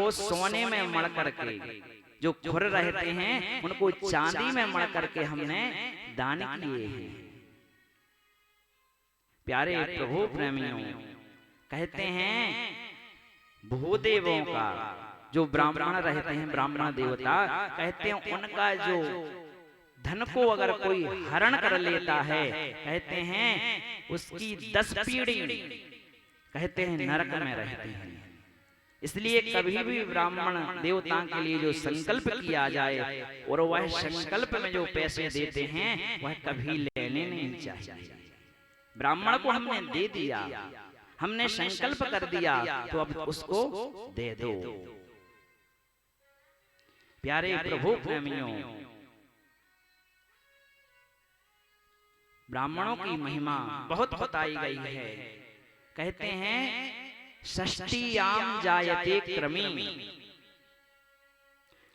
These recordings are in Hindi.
उनको सोने में मढ़ करके, जो खुर रहते हैं उनको चांदी में मढ़ करके हमने दान किए हैं। प्यारे प्रभु प्रेमियों, कहते हैं भूदेवों का, जो ब्राह्मण रहते हैं, ब्राह्मण देवता, कहते हैं उनका जो धन को अगर कोई हरण कर लेता है, कहते हैं उसकी 10 पीढ़ी कहते हैं नरक में रहती हैं। इसलिए कभी भी ब्राह्मण देवता के लिए जो संकल्प किया जाए और वह संकल्प में जो पैसे देते हैं वह कभी लेने नहीं चाहिए। ब्राह्मण को हमने दे दिया, हमने संकल्प कर दिया, तो अब उसको दे दो। प्यारे प्रभु प्रेमियों, ब्राह्मणों की महिमा बहुत बताई गई है। कहते हैं षष्ठीयाम जायते क्रमी,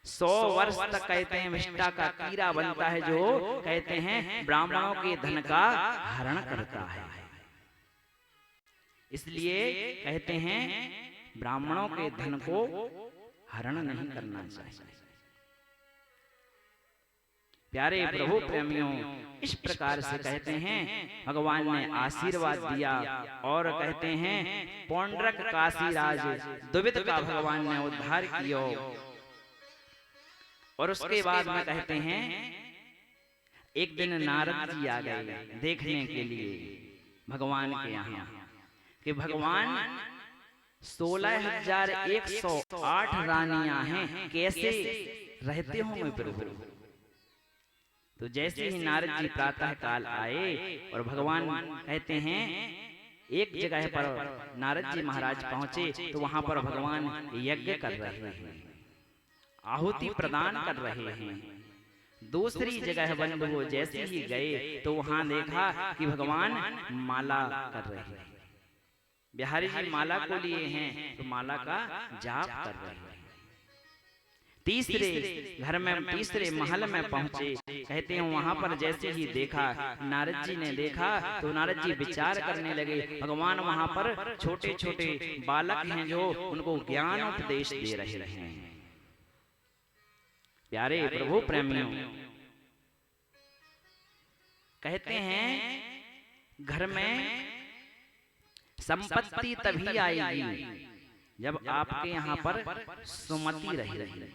100 वर्ष तक कहते हैं विष्टा का कीड़ा बनता है, जो कहते हैं ब्राह्मणों के धन का हरण करता है। इसलिए कहते हैं ब्राह्मणों के धन को हरण नहीं करना चाहिए। प्यारे प्रभु प्रेमियों, इस प्रकार से कहते हैं भगवान ने आशीर्वाद दिया और कहते हैं पौंड्रक काशीराज दुविध का भगवान ने उद्धार किया। और उसके बाद में कहते हैं एक दिन नारद जी आ गए देखने के लिए भगवान के यहाँ कि भगवान 16,108 रानियां हैं, कैसे रहते होंगे प्रभु। तो जैसे ही नारद जी प्रातः काल आए और भगवान कहते हैं एक जगह पर नारद जी महाराज पहुंचे, तो वहां पर भगवान यज्ञ कर रहे हैं, आहुति प्रदान कर रहे हैं। दूसरी जगह बंद हो जैसे ही गए तो वहां देखा कि भगवान माला कर रहे हैं। बिहारी जी माला को लिए हैं तो माला का जाप कर रहे हैं। तीसरे घर में, तीसरे महल में पहुंचे, कहते हैं वहां पर जैसे ही देखा, नारद जी ने देखा तो नारद जी विचार करने लगे। भगवान वहां पर छोटे छोटे बालक हैं जो उनको ज्ञान उपदेश दे रहे हैं। प्यारे प्रभु प्रेमियों, कहते हैं घर में संपत्ति तभी आएगी जब आपके यहाँ पर सुमति रहेगी,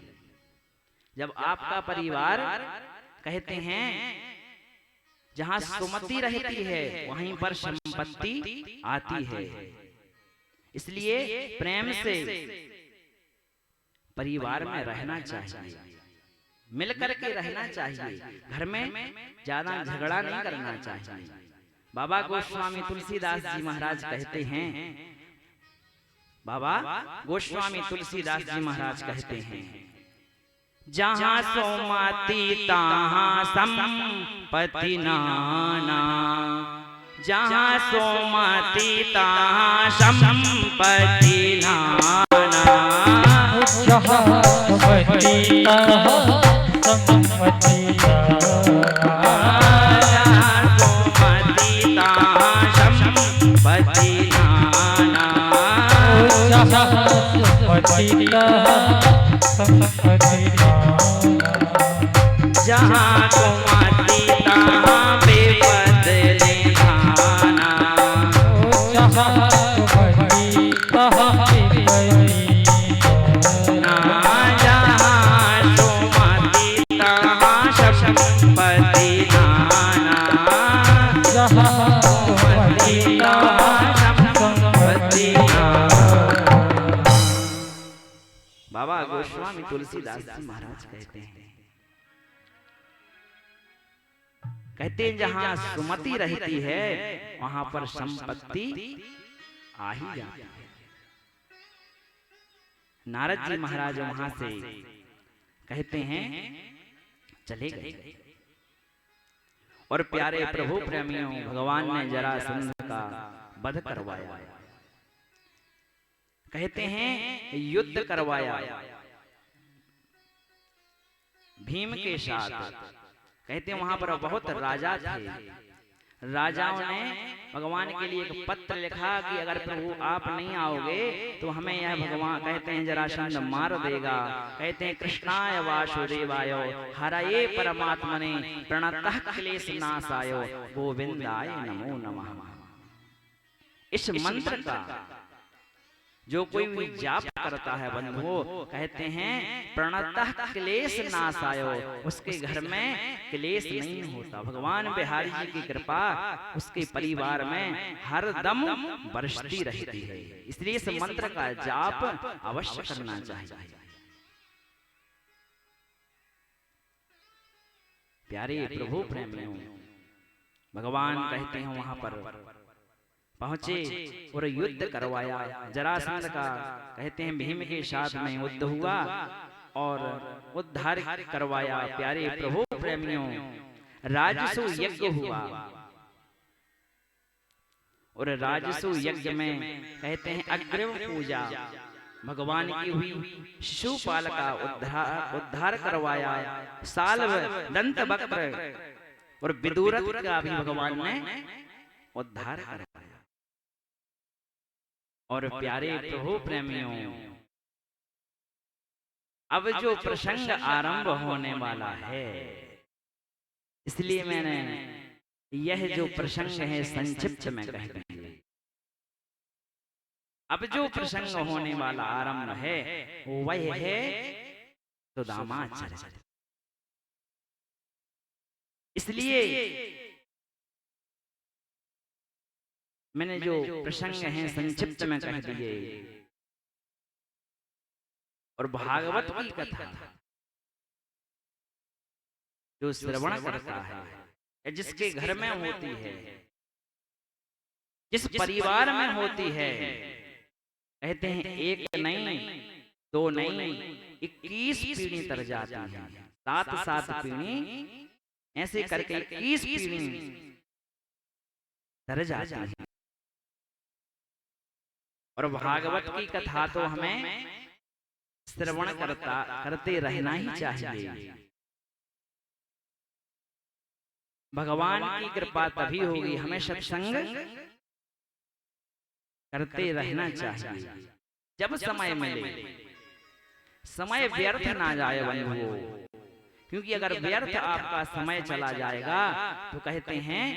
जब आपका परिवार कहते हैं जहां सुमति रहती है वहीं पर संपत्ति आती है। इसलिए प्रेम से परिवार में रहना चाहिए, मिलकर के रहना चाहिए, घर में ज्यादा झगड़ा नहीं करना चाहिए। बाबा गोस्वामी तुलसीदास जी महाराज कहते हैं, बाबा गोस्वामी तुलसीदास जी महाराज कहते हैं जहाँ सोमति तहाँ संपत्ति नाना, जहाँ सोमति तहाँ संपत्ति नाना, जहाँ सोमति तहाँ संपत्ति नाना, जहाँ कुमाती तहाँ बेबदले खाना, जहाँ कुमाती तहाँ बेबदले खाना, जहाँ कुमाती तहाँ संपत्ति नाना, जहाँ कुमाती तहाँ संपत्ति नाना। बाबा गोस्वामी तुलसीदास जी महाराज कहते हैं, कहते हैं जहां सुमति रहती है वहां पर संपत्ति आ ही जाती है। नारद जी महाराज वहां से कहते हैं चले गए और प्यारे प्रभु प्रेमियों भगवान ने जरासंध का वध करवाया, कहते हैं युद्ध करवाया भीम के साथ। कहते हैं वहां पर बहुत राजा थे, राजाओं ने भगवान के लिए एक पत्र लिखा कि अगर प्रभु आप नहीं आओगे तो हमें यह भगवान कहते हैं जरासंध मार देगा। कहते हैं कृष्णाय वासुदेवाय हरये परमात्मने प्रणतः क्लेश नाशाय गोविंदाय नमो नमः। इस मंत्र का जो कोई भी जाप करता है बंधुओं, कहते हैं प्रणतः क्लेश नाशाय, उसके घर में क्लेश नहीं होता। भगवान बिहारी जी की कृपा उसके परिवार में हर दम बरसती रहती है। इसलिए इस मंत्र का जाप अवश्य करना चाहिए। प्यारे प्रभु प्रेमियों, भगवान कहते हैं वहां पर पहुंचे और युद्ध करवाया। जरासंध का कहते हैं भीम के साथ में युद्ध हुआ और उद्धार करवाया। प्यारे प्रभु प्रेमियों, राजसु यज्ञ हुआ और राजसु यज्ञ में कहते हैं अग्रिम पूजा भगवान की हुई। शिशुपाल का उद्धार करवाया। साल्व दंत वक्र और विदुरथ का भी भगवान ने उद्धार करवाया। और प्यारे प्रभु प्रेमियों, अब जो प्रसंग आरंभ होने वाला है, इसलिए मैंने यह जो प्रसंग है संक्षिप्त में कह दिया। अब जो प्रसंग होने वाला आरंभ है वह है सुदामा चरित्र। इसलिए मैंने जो प्रसंग हैं संक्षिप्त में कह दिए। और भागवत की कथा जो श्रवण करता है या जिसके घर में होती है, जिस परिवार में होती है, कहते हैं एक नहीं दो नहीं 21 पीढ़ी तर जाती है। 7 पीढ़ी ऐसे करके 21 पीढ़ी तर जाती है। और भागवत की कथा तो हमें श्रवण करते रहना ही चाहिए। भगवान की कृपा तभी होगी, हमें सत्संग करते रहना चाहिए जब समय मिले। समय व्यर्थ ना जाए बंधुओं, क्योंकि अगर व्यर्थ आपका समय चला जाएगा तो कहते हैं